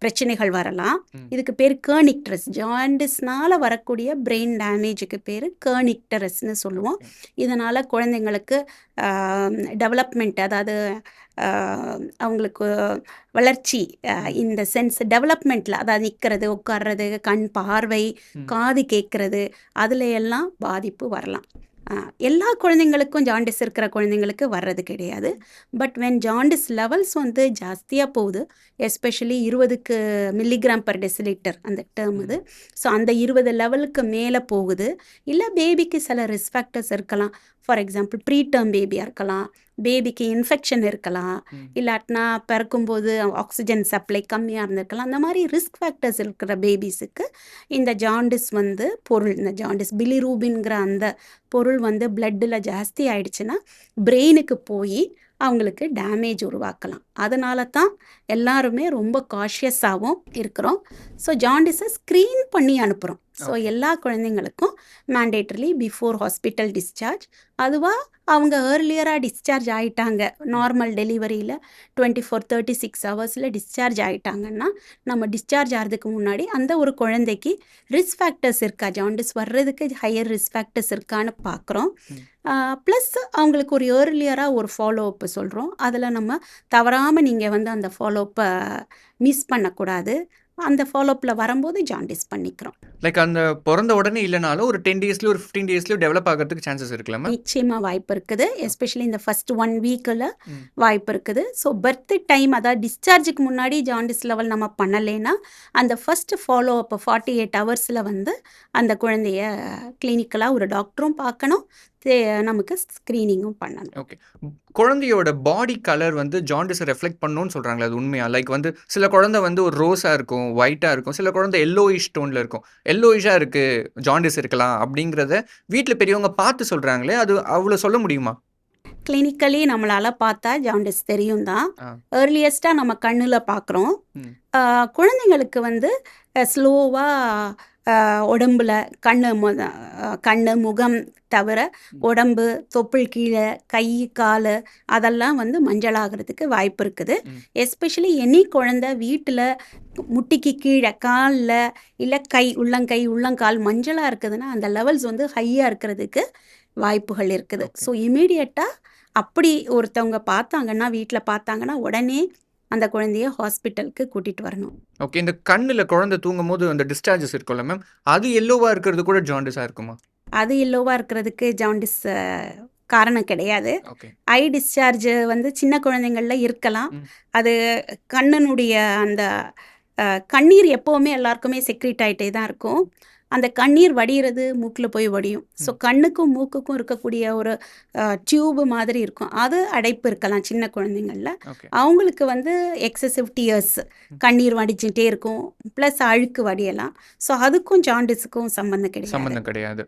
பிரச்சனைகள் வரலாம். ம். இதுக்கு பேர் கேர்னிக்டரஸ். ஜாண்டிஸ்னால வரக்கூடிய பிரெயின் டேமேஜுக்கு பேர் கேர்னிக்டரஸ்ன்னு சொல்லுவோம். ஓகே. இதனால் குழந்தைங்களுக்கு டெவலப்மெண்ட், அதாவது அவங்களுக்கு வளர்ச்சி, இந்த சென்ஸ் டெவலப்மெண்ட்டில், அதாவது நிற்கிறது, உட்கார்றது, கண் பார்வை, ம். காது கேட்குறது, அதில் எல்லாம் பாதிப்பு வரலாம். எல்லா குழந்தைங்களுக்கும் ஜாண்டிஸ் இருக்கிற குழந்தைங்களுக்கு வர்றது கிடையாது. பட் வென் ஜாண்டிஸ் லெவல்ஸ் வந்து ஜாஸ்தியாக போகுது, எஸ்பெஷலி 20 மில்லிகிராம் பர் டெசிலிட்டர் அந்த டேர்ம் இது. ஸோ அந்த 20 லெவலுக்கு மேலே போகுது. இல்லை பேபிக்கு சில ரிஸ்க் ஃபேக்டர்ஸ் இருக்கலாம். ஃபார் எக்ஸாம்பிள் ப்ரீ டேர்ம் பேபியாக இருக்கலாம், பேபிக்கு இன்ஃபெக்ஷன் இருக்கலாம், இல்லாட்டினா பிறக்கும்போது ஆக்சிஜன் சப்ளை கம்மியாக இருந்திருக்கலாம். அந்த மாதிரி ரிஸ்க் ஃபேக்டர்ஸ் இருக்கிற பேபிஸுக்கு இந்த ஜாண்டிஸ் வந்து பொருள், இந்த ஜாண்டிஸ் பிலிரூபின்கிற அந்த பொருள் வந்து பிளட்டில் ஜாஸ்தி ஆயிடுச்சுன்னா பிரெயினுக்கு போய் அவங்களுக்கு டேமேஜ் உருவாக்கலாம். அதனால தான் எல்லாருமே ரொம்ப காஷியஸாகவும் இருக்கிறோம். ஸோ ஜாண்டிஸை ஸ்க்ரீன் பண்ணி அனுப்புகிறோம். ஸோ எல்லா குழந்தைங்களுக்கும் மேண்டேட்டரிலி பிஃபோர் ஹாஸ்பிட்டல் டிஸ்சார்ஜ், அதுவாக அவங்க ஏர்லியராக டிஸ்சார்ஜ் ஆகிட்டாங்க, நார்மல் டெலிவரியில் 24-36 ஹவர்ஸில் டிஸ்சார்ஜ் ஆகிட்டாங்கன்னா, நம்ம டிஸ்சார்ஜ் ஆகிறதுக்கு முன்னாடி அந்த ஒரு குழந்தைக்கு ரிஸ்க் ஃபேக்டர்ஸ் இருக்கா, ஜாண்டிஸ் வர்றதுக்கு ஹையர் ரிஸ்க் ஃபேக்டர்ஸ் இருக்கான்னு பார்க்குறோம். ப்ளஸ் அவங்களுக்கு ஒரு ஏர்லியராக ஒரு ஃபாலோ அப்பு சொல்கிறோம். அதில் நம்ம தவறாமல் நீங்கள் வந்து அந்த ஃபாலோ அப்பை மிஸ் பண்ணக்கூடாது. அந்த ஃபாலோஅப்பில் வரும்போது ஜாண்டிஸ் பண்ணிக்கிறோம். லைக் அந்த பிறந்த உடனே இல்லைனாலும் ஒரு 10 டேஸ்லயோ ஒரு 15 டேஸ்லயோ டெவலப் ஆகிறதுக்கு சான்சஸ் இருக்குல்ல? நிச்சயமாக வாய்ப்பு இருக்குது. எஸ்பெஷலி இந்த ஃபர்ஸ்ட் 1 வீக்கில் வாய்ப்பு இருக்குது. ஸோ பர்த் டைம், அதாவது டிஸ்சார்ஜுக்கு முன்னாடி ஜாண்டிஸ் லெவல் நம்ம பண்ணலைன்னா அந்த ஃபர்ஸ்ட் ஃபாலோ அப்போ 48 ஹவர்ஸில் வந்து அந்த குழந்தைய கிளினிக்கலாக ஒரு டாக்டரும் பார்க்கணும், நமக்கு ஸ்க்ரீனிங்கும் பண்ணணும். ஓகே. குழந்தையோட பாடி கலர் வந்து ஜாண்டிஸை ரெஃப்ளெக்ட் பண்ணணும்னு சொல்கிறாங்களே, அது உண்மையா? லைக் வந்து சில குழந்தை வந்து ஒரு ரோஸாக இருக்கும், ஒயிட்டாக இருக்கும், சில குழந்தை எல்லோயிஷ் டோனில் இருக்கும். எல்லோயிஷாக இருக்குது, ஜாண்டிஸ் இருக்கலாம் அப்படிங்கிறத வீட்டில் பெரியவங்க பார்த்து சொல்கிறாங்களே, அது அவ்வளோ சொல்ல முடியுமா? கிளினிக்கலி நம்மளால் பார்த்தா ஜாண்டிஸ் தெரியும் தான். ஏர்லியஸ்ட்டாக நம்ம கண்ணில் பார்க்குறோம். குழந்தைங்களுக்கு வந்து ஸ்லோவாக உடம்புல கண்ணு முகம் தவிர உடம்பு, தொப்புள் கீழே, கை கால் அதெல்லாம் வந்து மஞ்சளாகிறதுக்கு வாய்ப்பு இருக்குது. எஸ்பெஷலி எனி குழந்தை வீட்டில் முட்டிக்கு கீழே காலில் இல்லை உள்ளங்கை உள்ளங்கால் மஞ்சளாக இருக்குதுன்னா அந்த லெவல்ஸ் வந்து ஹையாக இருக்கிறதுக்கு வாய்ப்புகள் இருக்குது. ஸோ இமீடியட்டாக அப்படி ஒருத்தவங்க பார்த்தாங்கன்னா, வீட்டில் பார்த்தாங்கன்னா உடனே அந்த குழந்தைய ஹாஸ்பிட்டலுக்கு கூட்டிகிட்டு வரணும். ஓகே. இந்த கண்ணில் குழந்தை தூங்கும் போது அந்த டிஸ்சார்ஜஸ் இருக்கும்ல மேம், அது எல்லோவாக இருக்கிறது கூட ஜாண்டிஸாக இருக்குமா? அது எல்லோவாக இருக்கிறதுக்கு ஜாண்டிஸ் காரணம் கிடையாது. ஐ டிஸ்சார்ஜ் வந்து சின்ன குழந்தைங்களில் இருக்கலாம். அது கண்ணனுடைய அந்த கண்ணீர் எப்போவுமே எல்லாருக்குமே செக்ரீட் ஆகிட்டே தான் இருக்கும். அந்த கண்ணீர் வடிகிறது மூக்கில் போய் வடியும். ஸோ கண்ணுக்கும் மூக்குக்கும் இருக்கக்கூடிய ஒரு டியூபு மாதிரி இருக்கும், அது அடைப்பு இருக்கலாம் சின்ன குழந்தைங்களில். அவங்களுக்கு வந்து எக்ஸசிவ் டியர்ஸ், கண்ணீர் வடிச்சுட்டே இருக்கும், ப்ளஸ் அழுக்கு வடியலாம். ஸோ அதுக்கும் ஜாண்டிஸுக்கும் சம்மந்தம் கிடையாது.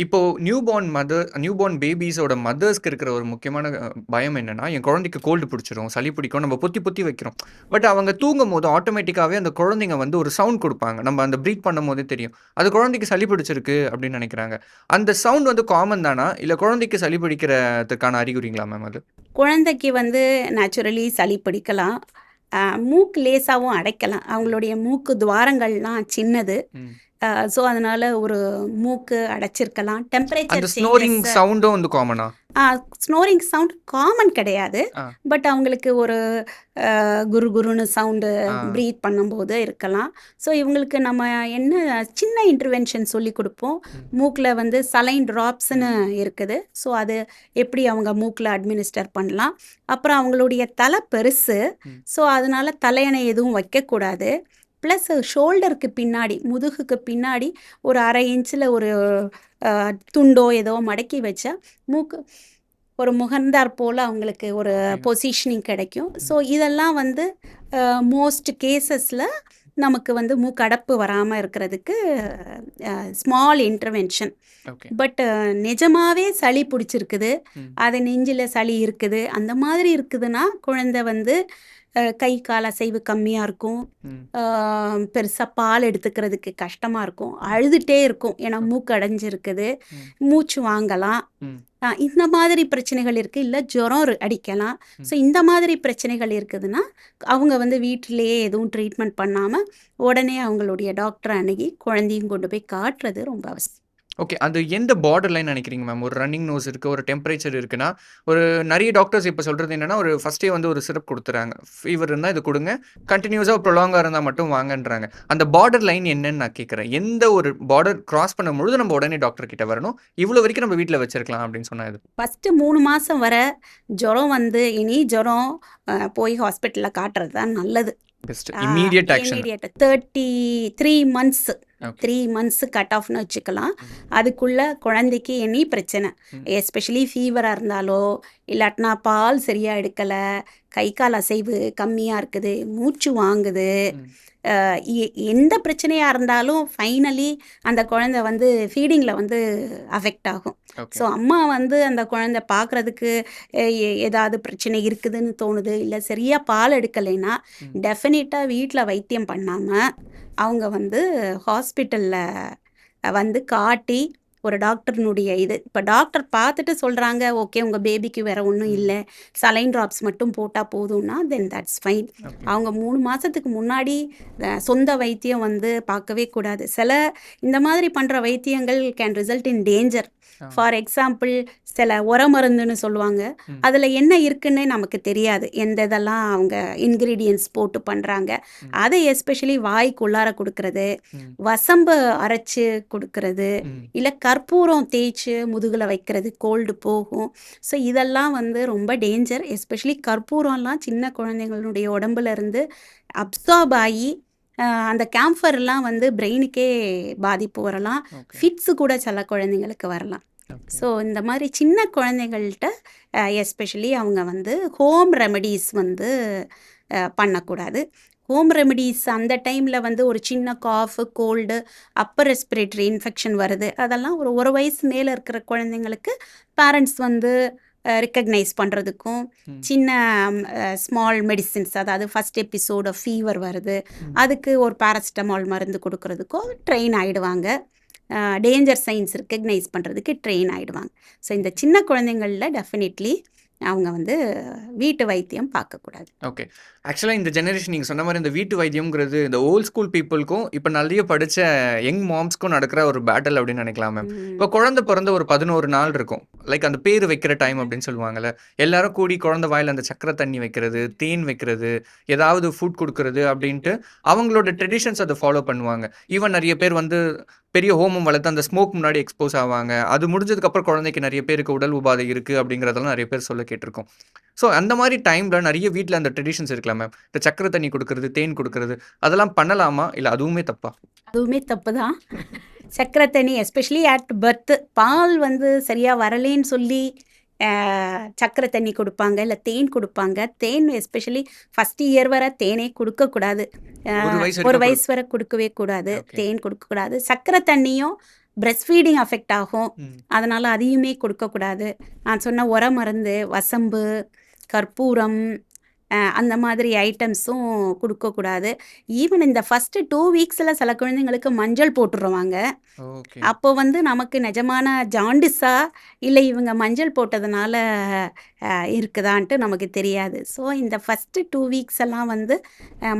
இப்போ நியூபார்ன் பேபிஸோட மதர்ஸ்க்கு இருக்கிற ஒரு முக்கியமான பயம் என்னன்னா, என் குழந்தைக்கு கோல்டு பிடிச்சிரும், சளி பிடிக்கும், நம்ம பொத்தி வைக்கிறோம். பட் அவங்க தூங்கும் போது ஆட்டோமேட்டிக்காகவே அந்த குழந்தைங்க வந்து ஒரு சவுண்ட் கொடுப்பாங்க, நம்ம அந்த ப்ரீத் பண்ணும் போதே தெரியும் அது குழந்தைக்கு சளி பிடிச்சிருக்கு அப்படின்னு நினைக்கிறாங்க. அந்த சவுண்ட் வந்து காமன் தானா, இல்லை குழந்தைக்கு சளி பிடிக்கிறதுக்கான அறிகுறிங்களா மேம்? அது குழந்தைக்கு வந்து நேச்சுரலி சளி பிடிக்கலாம், மூக்கு லேசாகவும் அடைக்கலாம். அவங்களுடைய மூக்கு துவாரங்கள்லாம் சின்னது. ஸோ அதனால் ஒரு மூக்கு அடைச்சிருக்கலாம். டெம்பரேச்சர் ஸ்னோரிங் சவுண்டும் வந்து காமனா? ஸ்னோரிங் சவுண்ட் காமன் கிடையாது. பட் அவங்களுக்கு ஒரு குருன்னு சவுண்டு ப்ரீத் பண்ணும்போது இருக்கலாம். ஸோ இவங்களுக்கு நம்ம என்ன சின்ன இன்டர்வென்ஷன் சொல்லி கொடுப்போம். மூக்கில் வந்து சலைன் ட்ராப்ஸ்ன்னு இருக்குது. ஸோ அது எப்படி அவங்க மூக்கில் அட்மினிஸ்டர் பண்ணலாம். அப்புறம் அவங்களுடைய தலை பெருசு, ஸோ அதனால் தலையணை எதுவும் வைக்கக்கூடாது. ப்ளஸ் ஷோல்டருக்கு பின்னாடி, முதுகுக்கு பின்னாடி ஒரு 1/2 இன்ச்சில் ஒரு துண்டோ ஏதோ மடக்கி வச்சா மூக்கு ஒரு முகர்ந்தார் போல் அவங்களுக்கு ஒரு பொசிஷனிங் கிடைக்கும். ஸோ இதெல்லாம் வந்து மோஸ்ட் கேசஸில் நமக்கு வந்து மூக்கடைப்பு வராமல் இருக்கிறதுக்கு ஸ்மால் இன்டர்வென்ஷன். பட் நிஜமாகவே சளி பிடிச்சிருக்குது, அது நெஞ்சில் சளி இருக்குது, அந்த மாதிரி இருக்குதுன்னா குழந்தை வந்து கை கால் அசைவு கம்மியாக இருக்கும், ம். பெருசாக பால் எடுத்துக்கிறதுக்கு கஷ்டமாக இருக்கும், அழுதுகிட்டே இருக்கும், ஏன்னா மூக்கு அடைஞ்சிருக்குது, ம். மூச்சு வாங்கலாம், ம். இந்த மாதிரி பிரச்சனைகள் இருக்குது, இல்லை ஜுரம் அடிக்கலாம். ஸோ இந்த மாதிரி பிரச்சனைகள் இருக்குதுன்னா அவங்க வந்து வீட்டிலேயே எதுவும் ட்ரீட்மெண்ட் பண்ணாமல் உடனே அவங்களுடைய டாக்டரை அணுகி குழந்தையும் கொண்டு போய் காட்டுறது ரொம்ப அவசியம். ஓகே. அது எந்த பார்டர் லைன் நினைக்கிறீங்க மேம்? ஒரு ரன்னிங் நோஸ் இருக்கு, ஒரு டெம்பரேச்சர் இருக்குன்னா, ஒரு நெறைய டாக்டர்ஸ் இப்ப சொல்றது என்னன்னா, ஒரு ஃபர்ஸ்ட்டே வந்து ஒரு சிரப் குடுத்துறாங்க. ஃபீவர் இருந்தா இது குடுங்க. கன்டினியூஸா ப்ரொலாங்கா இருந்தா மட்டும் வாங்கன்றாங்க. அந்த பார்டர் லைன் என்னன்னு நான் கேட்கிறேன். எந்த ஒரு பார்டர் கிராஸ் பண்ணும்பொழுது நம்ம உடனே டாக்டர் கிட்ட வரணும். இவ்வளோ வரைக்கும் நம்ம வீட்ல வச்சிருக்கலாம் அப்படின்னு சொன்னா எது? ஃபஸ்ட்டு 3 மாதம் வர ஜுரம் வந்து ஜுரம் போய் ஹாஸ்பிட்டலில் காட்டுறது தான் நல்லது. Best. Immediate action. Immediate 33 months okay. 3 months cut ஆஃப்னு வச்சுக்கலாம். ம். அதுக்குள்ள குழந்தைக்கு எனி பிரச்சனை, ம். எஸ்பெஷலி ஃபீவராக இருந்தாலோ, இல்லாட்டினா பால் சரியாக எடுக்கலை, கை கால் அசைவு கம்மியாக இருக்குது, மூச்சு வாங்குது, ம். எந்த பிரச்சனையாக இருந்தாலும் ஃபைனலி அந்த குழந்தை வந்து ஃபீடிங்கில் வந்து அஃபெக்ட் ஆகும். ஓகே. ஸோ அம்மா வந்து அந்த குழந்தை பார்க்குறதுக்கு ஏதாவது பிரச்சனை இருக்குதுன்னு தோணுது, இல்லை சரியாக பால் எடுக்கலைன்னா ம். டெஃபினட்டாக வீட்டில் வைத்தியம் பண்ணாமல் அவங்க வந்து ஹாஸ்பிட்டலில் வந்து காட்டி ஒரு டாக்டர்னுடைய இது இப்போ டாக்டர் பார்த்துட்டு சொல்கிறாங்க ஓகே உங்கள் பேபிக்கு வேறு ஒன்றும் ம். இல்லை, சலைன் ட்ராப்ஸ் மட்டும் போட்டால் போதும்னா தென் தட்ஸ் ஃபைன். ஓகே. அவங்க 3 மாதத்துக்கு முன்னாடி சொந்த வைத்தியம் வந்து பார்க்கவே கூடாது. சில இந்த மாதிரி பண்ணுற வைத்தியங்கள் can result in danger. Ah. For example சில உர மருந்துன்னு சொல்லுவாங்க, ம். அதில் என்ன இருக்குன்னு நமக்கு தெரியாது, எந்த இதெல்லாம் அவங்க இன்க்ரீடியன்ஸ் போட்டு பண்ணுறாங்க. ம். அதை எஸ்பெஷலி வாய்க்குள்ளார கொடுக்கறது, ம். வசம்பு அரைச்சி கொடுக்கறது, ம். இல்லை கற்பூரம் தேய்ச்சி முதுகில் வைக்கிறது, கோல்டு போகும். ஸோ இதெல்லாம் வந்து ரொம்ப டேஞ்சர். எஸ்பெஷலி கற்பூரம்லாம் சின்ன குழந்தைங்களுடைய உடம்புல இருந்து அப்சார்ப் ஆகி அந்த கேம்ஃபர்லாம் வந்து பிரெயினுக்கே பாதிப்பு வரலாம், ஓகே. ஃபிட்ஸு கூட சில குழந்தைங்களுக்கு வரலாம். ஓகே. ஸோ இந்த மாதிரி சின்ன குழந்தைகள்கிட்ட எஸ்பெஷலி அவங்க வந்து ஹோம் ரெமெடிஸ் வந்து பண்ணக்கூடாது. ஹோம் ரெமெடிஸ் அந்த டைமில் வந்து ஒரு சின்ன காஃபு, கோல்டு, அப்பர் ரெஸ்பிரேட்டரி இன்ஃபெக்ஷன் வருது, அதெல்லாம் ஒரு வயசு மேலே இருக்கிற குழந்தைங்களுக்கு பேரண்ட்ஸ் வந்து ரெக்கக்னைஸ் பண்ணுறதுக்கும், ம். சின்ன ஸ்மால் மெடிசின்ஸ், அதாவது ஃபஸ்ட் எபிசோட் ஆஃப் ஃபீவர் வருது, ம். அதுக்கு ஒரு பேராசிட்டமால் மருந்து கொடுக்கறதுக்கும் ட்ரெயின் ஆகிடுவாங்க. டேஞ்சர் சைன்ஸ் ரெக்கக்னைஸ் பண்ணுறதுக்கு ட்ரெயின் ஆகிடுவாங்க. ஸோ இந்த சின்ன குழந்தைங்களில் டெஃபினெட்லி அவங்க வந்து வீட்டு வைத்தியம் பார்க்கக்கூடாது. ஓகே. ஆக்சுவலா இந்த ஜெனரேஷன் நீங்க சொன்ன மாரி இந்த வீட்டு வைத்தியம்ங்கிறது இந்த ஓல்ட் ஸ்கூல் பீப்புள்க்கும், இப்ப நிறைய படிச்ச யங் மாம்ஸ்க்கும் நடக்கிற ஒரு பேட்டில் அப்படின்னு நினைக்கலாம் மேம். இப்போ குழந்தை பிறந்த ஒரு 11 நாள் இருக்கும். லைக் அந்த பேர் வைக்கிற டைம் அப்படின்னு சொல்லுவாங்கல்ல. எல்லாரும் கூடி குழந்தை வாயில அந்த சக்கரை தண்ணி வைக்கிறது, தேன் வைக்கிறது, ஏதாவது ஃபுட் குடுக்குறது அப்படின்ட்டு அவங்களோட ட்ரெடிஷன்ஸ் அதை ஃபாலோ பண்ணுவாங்க. ஈவன் நிறைய பேர் வந்து பெரிய ஹோமம் வளர்த்து அந்த ஸ்மோக் முன்னாடி எக்ஸ்போஸ் ஆவாங்க. அது முடிஞ்சதுக்கப்புறம் குழந்தைக்கு நிறைய பேருக்கு உடல் உபாதை இருக்கு அப்படிங்கிறதெல்லாம் நிறைய பேர் சொல்ல கேட்டிருக்கோம். ஸோ அந்த மாதிரி டைமில் நிறைய வீட்டில் அந்த ட்ரெடிஷன்ஸ் இருக்கலாம் மேம். இந்த சக்கரை தண்ணி கொடுக்கறது, தேன் கொடுக்கறது, அதெல்லாம் பண்ணலாமா? இல்லை அதுவுமே தப்பா? அதுவுமே தப்பு தான். சக்கரை தண்ணி எஸ்பெஷலி அட் பர்த்து பால் வந்து சரியாக வரலேன்னு சொல்லி சக்கரை தண்ணி கொடுப்பாங்க, இல்லை தேன் கொடுப்பாங்க. தேன் எஸ்பெஷலி ஃபஸ்ட் இயர் வரை தேனே கொடுக்கக்கூடாது, ஒரு வயசு ஒரு வரைக்கும் வயசு வரை கொடுக்கவே கூடாது, ஓகே. தேன் கொடுக்கக்கூடாது. சக்கரை தண்ணியும் பிரெஸ்ட் ஃபீடிங் அஃபெக்ட் ஆகும், ம். அதனால் அதையுமே கொடுக்கக்கூடாது. நான் சொன்ன உர மருந்து, வசம்பு, கற்பூரம், அந்த மாதிரி ஐட்டம்ஸும் கொடுக்கக்கூடாது. ஈவன் இந்த ஃபஸ்ட்டு 2 வீக்ஸில் சில குழந்தைங்களுக்கு மஞ்சள் போட்டுருவாங்க. ஓகே. அப்போ வந்து நமக்கு நிஜமான ஜாண்டிஸா இல்லை இவங்க மஞ்சள் போட்டதுனால இருக்குதான்ட்டு நமக்கு தெரியாது. ஸோ இந்த ஃபஸ்ட்டு 2 வீக்ஸ் எல்லாம் வந்து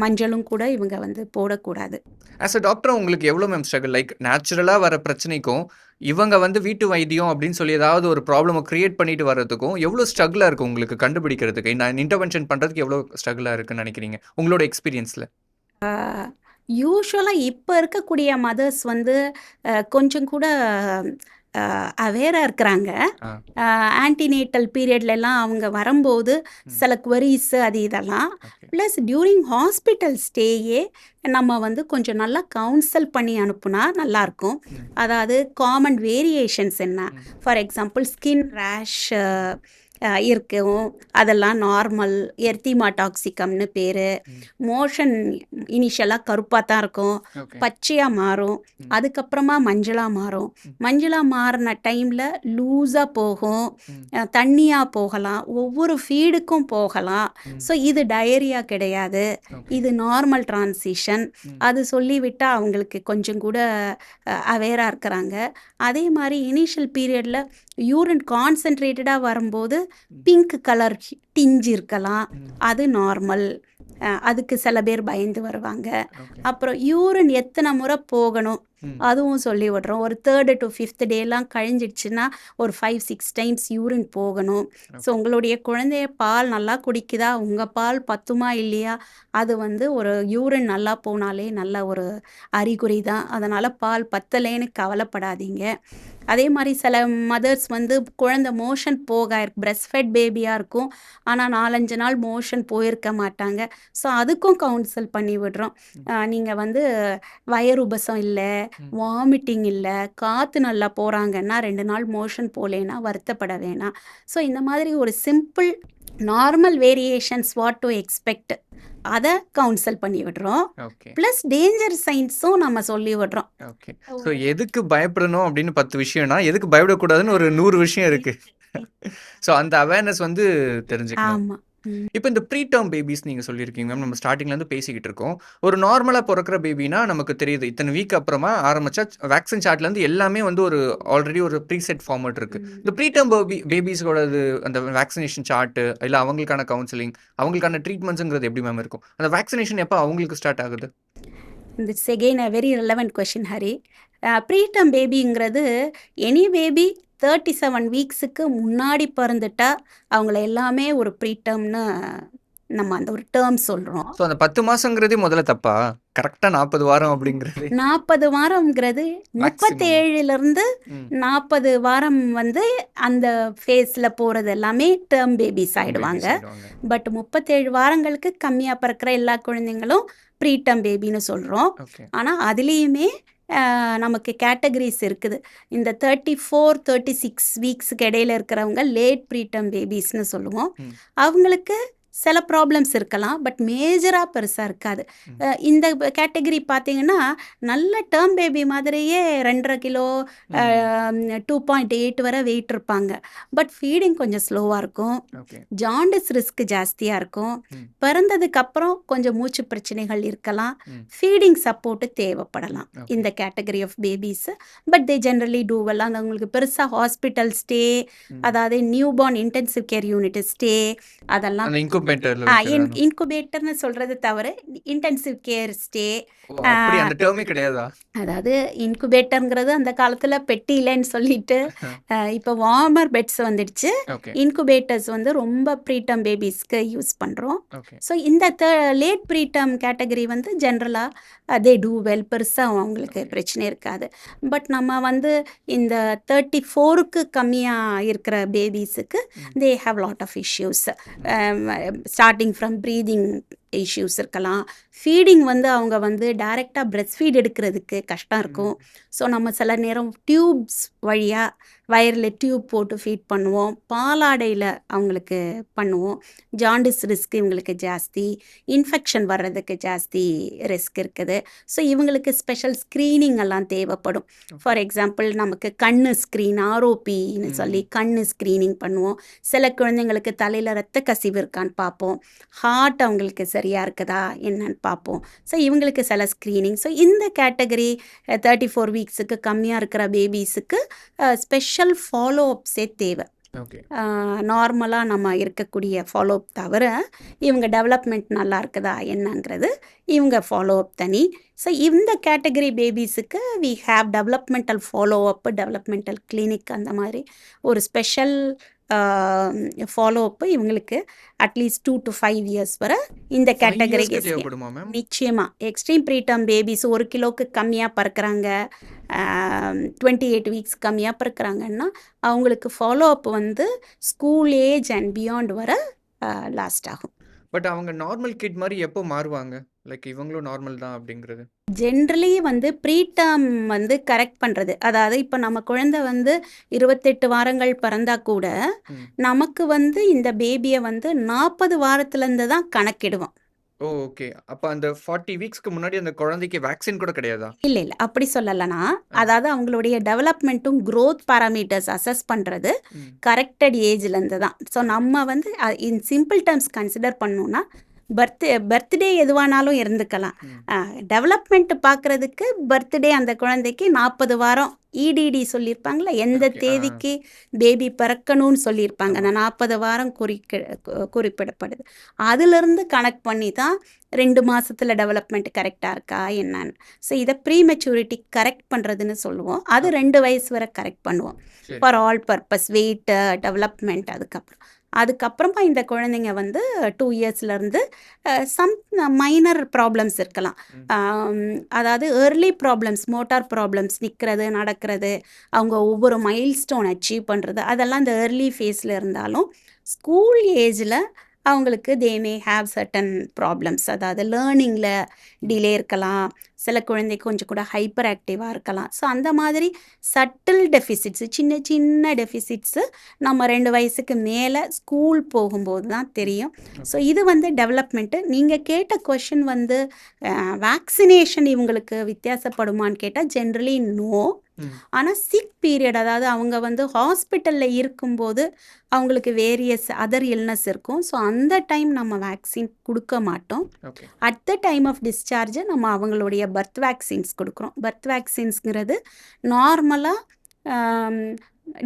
மஞ்சளும் கூட இவங்க வந்து போடக்கூடாது. ஆஸ் அ டாக்டர் உங்களுக்கு எவ்வளோ மேம் ஸ்ட்ரகிள்? லைக் நேச்சுரலாக வர பிரச்சனைக்கும் இவங்க வந்து வீட்டு வைத்தியம் அப்படின்னு சொல்லி ஏதாவது ஒரு ப்ராப்ளமை கிரியேட் பண்ணிட்டு வர்றதுக்கும் எவ்வளோ ஸ்ட்ரகிளாக இருக்குது உங்களுக்கு கண்டுபிடிக்கிறதுக்கு? நான் இன்டர்வென்ஷன் பண்ணுறதுக்கு எவ்வளோ ஸ்ட்ரகிளாக இருக்குன்னு நினைக்கிறீங்க உங்களோட எக்ஸ்பீரியன்ஸில்? யூஸ்வலாக இப்போ இருக்கக்கூடிய மதர்ஸ் வந்து கொஞ்சம் கூட அவேராக இருக்கிறாங்க. ஆ. ஆன்டினேட்டல் பீரியட்லலாம் அவங்க வரும்போது சில குவரிஸு அது இதெல்லாம் ஓகே. ப்ளஸ் டியூரிங் ஹாஸ்பிட்டல் ஸ்டேயே நம்ம வந்து கொஞ்சம் நல்லா கவுன்சல் பண்ணி அனுப்புனா நல்லாயிருக்கும். ம். அதாவது காமன் வேரியேஷன்ஸ் என்ன, ம். ஃபார் எக்ஸாம்பிள் ஸ்கின் ரேஷ், இருக்கும். அதெல்லாம் நார்மல். எர்த்திமா டாக்சிகம்னு பேர். ம். மோஷன் இனிஷியலாக கருப்பாக தான் இருக்கும், ஓகே. பச்சையாக மாறும், ம். அதுக்கப்புறமா மஞ்சளாக மாறும். ம். மஞ்சளாக மாறின டைமில் லூஸாக போகும், ம். தண்ணியாக போகலாம், ஒவ்வொரு ஃபீடுக்கும் போகலாம். ம். ஸோ இது டயரியா கிடையாது, ஓகே. இது நார்மல் டிரான்சிஷன். ம். அது சொல்லிவிட்டால் அவங்களுக்கு கொஞ்சம் கூட அவேராக இருக்கிறாங்க. அதே மாதிரி இனிஷியல் பீரியடில் யூரின் கான்சென்ட்ரேட்டடாக வரும்போது பிங்க் கலர் டிஞ்சு இருக்கலாம், ம். அது நார்மல். அதுக்கு சில பேர் பயந்து வருவாங்க. ஓகே. அப்புறம் யூரின் எத்தனை முறை போகணும் ம். அதுவும் சொல்லி விடுறோம். ஒரு 3rd to 5th டேலாம் கழிஞ்சிடுச்சுன்னா ஒரு 5-6 டைம்ஸ் யூரின் போகணும். So okay. உங்களுடைய குழந்தைய பால் நல்லா குடிக்குதா, உங்கள் பால் பத்துமா இல்லையா, அது வந்து ஒரு யூரின் நல்லா போனாலே நல்ல ஒரு அறிகுறி தான். அதனால் பால் பத்தலைன்னு கவலைப்படாதீங்க. அதே மாதிரி சில மதர்ஸ் வந்து குழந்தை மோஷன் போக பிரஸ்ட் ஃபெட் பேபியாக இருக்கும், ஆனால் 4-5 நாள் மோஷன் போயிருக்க மாட்டாங்க. ஸோ அதுக்கும் கவுன்சில் பண்ணி விடுறோம். நீங்கள் வந்து வயிறு உபசம் இல்லை, ம். வாமிட்டிங் இல்லை, காற்று நல்லா போகிறாங்கன்னா 2 நாள் மோஷன் போகலேன்னா வருத்தப்பட வேணாம். ஸோ இந்த மாதிரி ஒரு simple normal variations what to expect அதை கவுன்சில் பண்ணி விடுறோம். ஓகே. ப்ளஸ் டேஞ்சர் சைன்ஸும் நம்ம சொல்லி விடுறோம். ஓகே. ஸோ எதுக்கு பயப்படணும் அப்படின்னு 10 விஷயம்னா, எதுக்கு பயப்படக்கூடாதுன்னு ஒரு 100 விஷயம் இருக்கு. ஸோ அந்த அவேர்னஸ் வந்து தெரிஞ்சுக்கணும். ஆமாம். இப்போ இந்த ப்ரீ டேர்ம் பேபிஸ் நீங்கள் சொல்லியிருக்கீங்க மேம். நம்ம ஸ்டார்டிங்லேருந்து பேசிக்கிட்டு இருக்கோம். ஒரு நார்மலாக பிறக்கிற பேபினா நமக்கு தெரியுது இத்தனை வீக் அப்புறமா ஆரம்பிச்சா வேக்சின் சார்ட்லேருந்து எல்லாமே வந்து ஒரு ஆல்ரெடி ஒரு ப்ரீசெட் ஃபார்மேட் இருக்குது. இந்த ப்ரீ டேர்ம் பேபிஸோட அந்த வேக்சினேஷன் சார்ட்டு இல்லை அவங்களுக்கான கவுன்சிலிங் அவங்களுக்கான ட்ரீட்மெண்ட்ஸுங்கிறது எப்படி மேம் இருக்கும்? அந்த வேக்சினேஷன் எப்போ அவங்களுக்கு ஸ்டார்ட் ஆகுது? This is again a very relevant question, Hari. Preterm பேபிங்கிறது எனி பேபி 37 வீக்ஸுக்கு முன்னாடி பிறந்துட்டா அவங்கள எல்லாமே ஒரு ப்ரீடம்னு நம்ம அந்த ஒரு டேர்ம் சொல்கிறோம். ஸோ அந்த 10 மாதங்கிறதே முதல்ல தப்பா? கரெக்டாக 40 வாரம் அப்படிங்கிறது 40 வாரம்ங்கிறது 37லேருந்து ம். 40 வாரம் வந்து அந்த ஃபேஸில் போகிறது எல்லாமே டேர்ம் பேபிஸ் ஆகிடுவாங்க. ஆயிடுவாங்க. பட் 37 வாரங்களுக்கு கம்மியாக பிறக்கிற எல்லா குழந்தைங்களும் ப்ரீடம் பேபின்னு சொல்கிறோம். ஓகே. ஆனால் அதுலேயுமே நமக்கு கேட்டகரிஸ் இருக்குது. இந்த 34-36 வீக்ஸுக்கு இடையில இருக்கிறவங்க லேட் ப்ரீடம் பேபிஸ்னு சொல்லுவோம். ம். அவங்களுக்கு சில ப்ராப்ளம்ஸ் இருக்கலாம், பட் மேஜராக பெருசாக இருக்காது. இந்த கேட்டகரி பார்த்தீங்கன்னா நல்ல டேர்ம் பேபி மாதிரியே 2.5 கிலோ 2.8 வரை வெயிட் இருப்பாங்க. பட் ஃபீடிங் கொஞ்சம் ஸ்லோவாக இருக்கும், ஓகே. ஜாண்டிஸ் ரிஸ்க் ஜாஸ்தியாக இருக்கும், ம். பிறந்ததுக்கப்புறம் கொஞ்சம் மூச்சு பிரச்சனைகள் இருக்கலாம், ம். ஃபீடிங் சப்போர்ட்டு தேவைப்படலாம் ஓகே. இந்த category of babies. But they generally do well. அந்த அவங்களுக்கு பெருசாக ஹாஸ்பிட்டல் ஸ்டே, ம். அதாவது newborn intensive care unit stay, அதெல்லாம் அந்த இன்குபேட்டர்ல இன்குபேட்டர்னு சொல்கிறது தவிர இன்டென்சிவ் கேர் ஸ்டே. அப்படி அந்த டேர்மே கிடையாதா? அதாவது இன்குபேட்டருங்கிறது அந்த காலத்தில் பெட்டி இல்லைன்னு சொல்லிட்டு இப்போ வார்மர் பெட்ஸ் வந்துடுச்சு. ஓகே. இன்குபேட்டர்ஸ் வந்து ரொம்ப ப்ரீடம் பேபிஸ்க்கு யூஸ் பண்ணுறோம். ஓகே. ஸோ இந்த லேட் ப்ரீடம் கேட்டகரி வந்து ஜென்ரலாக தே டூ வெல், பெருசாக அவங்களுக்கு பிரச்சனை இருக்காது. பட் நம்ம வந்து இந்த 34க்கு கம்மியாக இருக்கிற பேபிஸுக்கு they have lot of issues. Starting from breathing issues இருக்கலாம். ஃபீடிங் வந்து அவங்க வந்து டைரெக்டாக பிரெஸ்ட் ஃபீட் எடுக்கிறதுக்கு கஷ்டம் இருக்கும். ஸோ நம்ம சில நேரம் டியூப்ஸ் வழியாக வயரில் டியூப் போட்டு ஃபீட் பண்ணுவோம், பாலாடையில் அவங்களுக்கு பண்ணுவோம். ஜாண்டிஸ் ரிஸ்க் இவங்களுக்கு ஜாஸ்தி, இன்ஃபெக்ஷன் வர்றதுக்கு ஜாஸ்தி ரிஸ்க் இருக்குது. ஸோ இவங்களுக்கு ஸ்பெஷல் ஸ்க்ரீனிங் எல்லாம் தேவைப்படும். ஃபார் எக்ஸாம்பிள் நமக்கு கண்ணு ஸ்க்ரீன், ஆர்ஓபின்னு சொல்லி கண்ணு ஸ்க்ரீனிங் பண்ணுவோம். சில குழந்தைங்களுக்கு தலையில் ரத்த கசிவு இருக்கான்னு பார்ப்போம், ஹார்ட் அவங்களுக்கு சரியாக இருக்குதா என்னன்னு பார்ப்போம். ஸோ இவங்களுக்கு சில ஸ்க்ரீனிங். ஸோ இந்த கேட்டகரி 34 வீக்ஸுக்கு கம்மியாக இருக்கிற பேபிஸுக்கு ஸ்பெஷல் ஃபாலோ அப்ஸே தேவை. ஓகே. நார்மலாக நம்ம இருக்கக்கூடிய ஃபாலோ அப் தவிர இவங்க டெவலப்மெண்ட் நல்லா இருக்குதா என்னங்கிறது இவங்க ஃபாலோ அப் தனி. ஸோ இந்த கேட்டகரி பேபிஸுக்கு we have developmental follow up, developmental clinic, அந்த மாதிரி ஒரு ஸ்பெஷல் ஃபாலோ அப்பு இவங்களுக்கு அட்லீஸ்ட் 2 to 5 இயர்ஸ் வரை இந்த கேட்டகரிக்கு தேவைப்படுமா மேம்? நிச்சயமாக. எக்ஸ்ட்ரீம் ப்ரீடம் பேபிஸ் 1 கிலோக்கு கம்மியாக பிறக்கிறாங்க, 28 வீக்ஸ் கம்மியாக பிறக்கிறாங்கன்னா அவங்களுக்கு ஃபாலோ அப் வந்து ஸ்கூல் ஏஜ் அண்ட் பியாண்ட் வர லாஸ்ட் ஆகும். பட் அவங்க நார்மல் கிட் மாரி எப்போ மாறுவாங்க? லைக் இவங்களும் நார்மல் தான் அப்படிங்கிறது. ஜென்ரலி வந்து ப்ரீடேர்ம் வந்து கரெக்ட் பண்ணுறது, அதாவது இப்போ நம்ம குழந்தை வந்து 28 வாரங்கள் பிறந்தா கூட ம். நமக்கு வந்து இந்த பேபியை வந்து 40 வாரத்துலேருந்து தான் கணக்கிடுவோம். ஓ! ஓகே. அப்ப அந்த 40 வீக்ஸ்க்கு முன்னாடி அந்த குழந்தைக்கு வேக்சின் கூட கிடையாதா? இல்லை இல்லை அப்படி சொல்லலைனா, ஆ. அதாவது அவங்களுடைய டெவலப்மெண்ட்டும் growth பேராமீட்டர்ஸ் அசஸ் பண்ணுறது ம். கரெக்டட் ஏஜ்லேருந்து தான். ஸோ நம்ம வந்து இன் சிம்பிள் டேர்ம்ஸ் கன்சிடர் பண்ணோன்னா பர்த்டே எதுவானாலும் இருந்துக்கலாம். ம். டெவலப்மெண்ட் பார்க்குறதுக்கு பர்த்டே அந்த குழந்தைக்கு 40 வாரம் இடிடி சொல்லியிருப்பாங்களே, எந்த ஓகே. தேதிக்கு பேபி பிறக்கணும்னு சொல்லியிருப்பாங்க. ஆமா. அந்த 40 வாரம் குறிப்பிடப்படுது. அதிலிருந்து கனெக்ட் பண்ணி தான் 2 மாசத்துல டெவலப்மெண்ட் கரெக்டாக இருக்கா என்னன்னு. ஸோ இதை ப்ரீமெச்சூரிட்டி கரெக்ட் பண்ணுறதுன்னு சொல்லுவோம். அது ஓகே. 2 வயசு வரை கரெக்ட் பண்ணுவோம். சரி. For all purpose weight development அதுக்கப்புறமா இந்த குழந்தைங்க வந்து 2 இயர்ஸ்லேருந்து சம் மைனர் ப்ராப்ளம்ஸ் இருக்கலாம். அதாவது ஏர்லி ப்ராப்ளம்ஸ், மோட்டார் ப்ராப்ளம்ஸ், நிற்கிறது நடக்கிறது, அவங்க ஒவ்வொரு மைல்ஸ்டோன் அச்சீவ் பண்ணுறது, அதெல்லாம் இந்த ஏர்லி ஃபேஸில் இருந்தாலும் ஸ்கூல் ஏஜில் அவங்களுக்கு தே மே ஹேவ் சர்டன் ப்ராப்ளம்ஸ். அதாவது லேர்னிங்கில் டிலே இருக்கலாம், சில குழந்தை கொஞ்சம் கூட ஹைப்பர் ஆக்டிவாக இருக்கலாம். ஸோ அந்த மாதிரி சட்டில் டெஃபிசிட்ஸு, சின்ன சின்ன டெஃபிசிட்ஸு நம்ம 2 வயசுக்கு மேலே ஸ்கூல் போகும்போது தான் தெரியும். ஸோ இது வந்து டெவலப்மெண்ட்டு. நீங்கள் கேட்ட கொஷின் வந்து வேக்சினேஷன் இவங்களுக்கு வித்தியாசப்படுமான்னு கேட்டால் ஜென்ரலி நோ. ஆனால் சிக் பீரியட், அதாவது அவங்க வந்து ஹாஸ்பிட்டலில் இருக்கும்போது அவங்களுக்கு வேரியஸ் அதர் இல்னஸ் இருக்கும். ஸோ அந்த டைம் நம்ம வேக்சின் கொடுக்க மாட்டோம். Okay. At the time of discharge நம்ம அவங்களுடைய பர்த் வேக்சின்ஸ் கொடுக்குறோம். பர்த் வேக்சின்ஸ்ங்கிறது நார்மலாக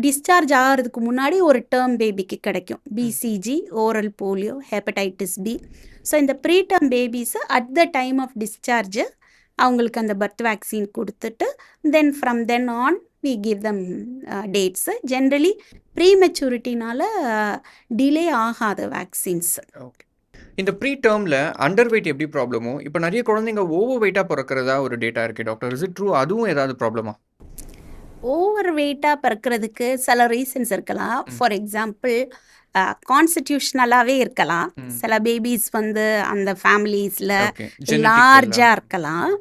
டிஸ்சார்ஜ் ஆகிறதுக்கு முன்னாடி ஒரு டேர்ம் பேபிக்கு கிடைக்கும். BCG, oral polio, hepatitis B. So இந்த ப்ரீ டேர்ம் பேபிஸை at the time of discharge அவங்களுக்கு அந்த பர்த் வேக்சின் கொடுத்துட்டு then from then on we give them dates. Generally ப்ரீமெச்சூரிட்டினால டிலே ஆகாத வேக்சின்ஸ். ஓகே. இந்த ப்ரீ டேர்மில் அண்டர் வெயிட் எப்படி ப்ராப்ளமோ, இப்போ நிறைய குழந்தைங்க ஓவர் வெயிட்டாக பிறக்கிறதா ஒரு டேட்டா இருக்குது டாக்டர். Is it true? அதுவும் ஏதாவது ப்ராப்ளமா? ஓவர் வெயிட்டாக பிறக்கிறதுக்கு சில ரீசன்ஸ் இருக்கலாம். ஃபார் எக்ஸாம்பிள் கான்ஸ்டிடியூஷனலாகவே இருக்கலாம். சில பேபிஸ் வந்து அந்த ஃபேமிலிஸில் ஓகே. லார்ஜாக இருக்கலாம்.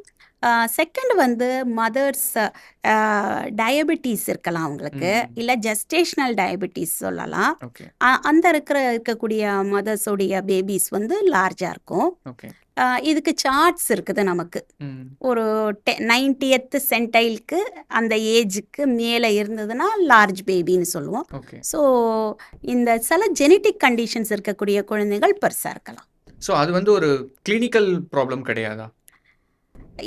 செகண்ட் வந்து மதர்ஸ் டயபெட்டிஸ் இருக்கலாம் அவங்களுக்கு, இல்லை ஜெஸ்டேஷ்னல் டயபெட்டிஸ் சொல்லலாம். ஓகே. அந்த இருக்கக்கூடிய மதர்ஸோடைய பேபிஸ் வந்து லார்ஜாக இருக்கும். ஓகே. இதுக்கு சார்ட்ஸ் இருக்குது நமக்கு. ஒரு 90th சென்டைலுக்கு அந்த ஏஜுக்கு மேலே இருந்ததுன்னா லார்ஜ் பேபின்னு சொல்லுவோம். ஓகே. ஸோ இந்த சில ஜெனட்டிக் கண்டிஷன்ஸ் இருக்கக்கூடிய குழந்தைகள் பெருசாக இருக்கலாம். ஸோ அது வந்து ஒரு கிளினிக்கல் ப்ராப்ளம் கிடையாதா?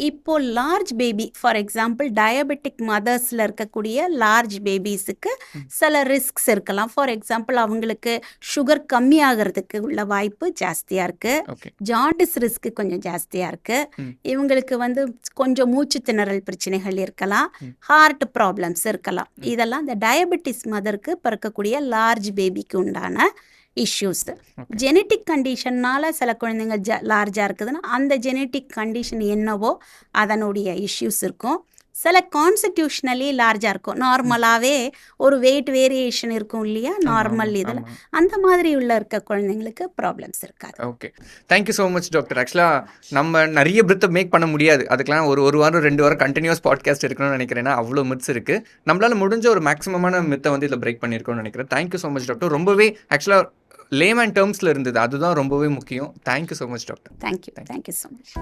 இப்போ large baby, for example diabetic மதர்ஸில் இருக்கக்கூடிய லார்ஜ் பேபிஸுக்கு சில ரிஸ்க்ஸ் இருக்கலாம். ஃபார் எக்ஸாம்பிள் அவங்களுக்கு சுகர் கம்மியாகிறதுக்கு உள்ள வாய்ப்பு ஜாஸ்தியாக இருக்குது. ஓகே. ஜாண்டிஸ் ரிஸ்க்கு கொஞ்சம் ஜாஸ்தியாக இருக்குது. இவங்களுக்கு வந்து கொஞ்சம் மூச்சு திணறல் பிரச்சனைகள் இருக்கலாம், ஹார்ட் ப்ராப்ளம்ஸ் இருக்கலாம். இதெல்லாம் இந்த டயபெட்டிஸ் மதருக்கு பிறக்கக்கூடிய லார்ஜ் பேபிக்கு உண்டான இஷ்யூஸ். ஜெனட்டிக் கண்டிஷன்னால் சில குழந்தைங்க லார்ஜாக இருக்குதுன்னா அந்த ஜெனட்டிக் கண்டிஷன் என்னவோ அதனுடைய இஷ்யூஸ் இருக்கும். சில கான்ஸ்டிடியூஷனலி லார்ஜாக இருக்கும். நார்மலாகவே ஒரு வெயிட் வேரியேஷன் இருக்கும் இல்லையா, நார்மல் இதில் அந்த மாதிரி இருக்க குழந்தைங்களுக்கு ப்ராப்ளம்ஸ் இருக்காது. Okay. Thank you so much doctor. ஆக்சுவலாக நம்ம நிறைய பிரித்தை மேக் பண்ண முடியாது, அதுக்கெலாம் ஒரு வாரம் 2 வாரம் கண்டினியூஸ் பாட்காஸ்ட் இருக்கணும்னு நினைக்கிறேன். அவ்வளோ மித்ஸ் இருக்குது. நம்மளால் முடிஞ்ச ஒரு மேக்ஸிமமான மித்தை வந்து இதில் பிரேக் பண்ணியிருக்கோம்னு நினைக்கிறேன். Thank you so much doctor. ரொம்பவே ஆக்சுவலாக லேமேன் டேர்ம்ஸில் இருந்தது, அதுதான் ரொம்பவே முக்கியம். Thank you so much doctor. Thank you so much.